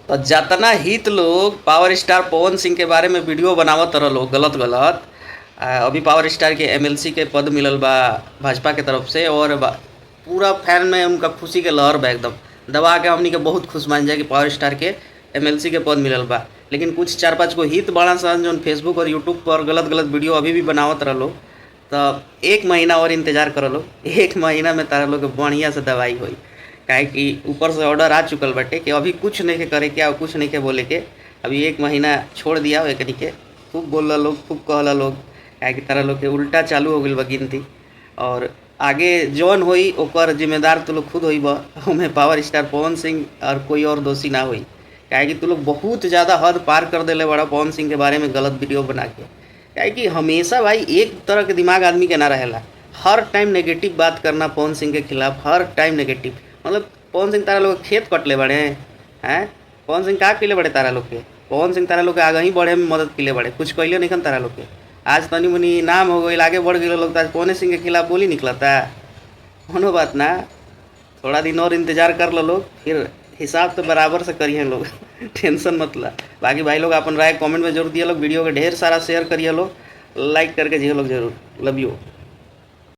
तो जतना हित लोग पावर स्टार पवन सिंह के बारे में वीडियो बनावत रह लोग गलत गलत, अभी पावर स्टार के एमएलसी के पद मिलल बा भाजपा के तरफ से, और पूरा फैन में उनका खुशी के लहर बा, एकदम दबा के हमनी के बहुत खुश मान जाए कि पावर स्टार के एमएलसी के पद मिलल बा। लेकिन कुछ 4-5 को हित बड़ा सन जो फेसबुक और यूट्यूब पर गलत गलत वीडियो अभी भी बनावत रह लोग। तो 1 महीना और इंतजार कर लो, 1 महीना में तारा लोग के बढ़िया से दवाई होई। काहे कि ऊपर से ऑर्डर आ चुकल बाटे कि अभी कुछ नहीं के करे के और कुछ नहीं के बोले के, अभी 1 महीना छोड़ दिया एकनी के। खूब बोलला लोग, खूब कहला लोग, काहे कि तारा लोग के उल्टा चालू हो गइल बा गिनती। और आगे जौन होई ओकर जिम्मेदार तू लोग खुद होई बा, ओमे पावर स्टार पवन सिंह और कोई और दोषी ना होई। काहे कि तू लोग बहुत ज़्यादा हद पार कर देले बड़ा पवन सिंह के बारे में गलत वीडियो बना के। काहे कि हमेशा भाई एक तरह के दिमाग आदमी के ना रहेला, हर टाइम नेगेटिव बात करना पवन सिंह के खिलाफ, हर टाइम नेगेटिव। मतलब पवन सिंह तारा लोग खेत कटले बड़े हैं, पवन सिंह का कइले बड़े तारा लोग के? पवन सिंह तारा लोग के आगे ही बढ़े में मदद कइले बड़े, कुछ कइले नहीं तारा लोग के। आज तनी मनी नाम हो गई, आगे बढ़ गए लोग, तो आज पवन सिंह के खिलाफ बोली निकलता। कोनो बात ना, थोड़ा दिन और इंतजार कर लो लोग, फिर हिसाब तो बराबर से करिए लोग टेंशन मत ला। बाकी भाई लोग अपन राय कमेंट में जरूर दिए लोग, वीडियो के ढेर सारा शेयर करिए लोग, लाइक करके जिए लोग जरूर। Love you.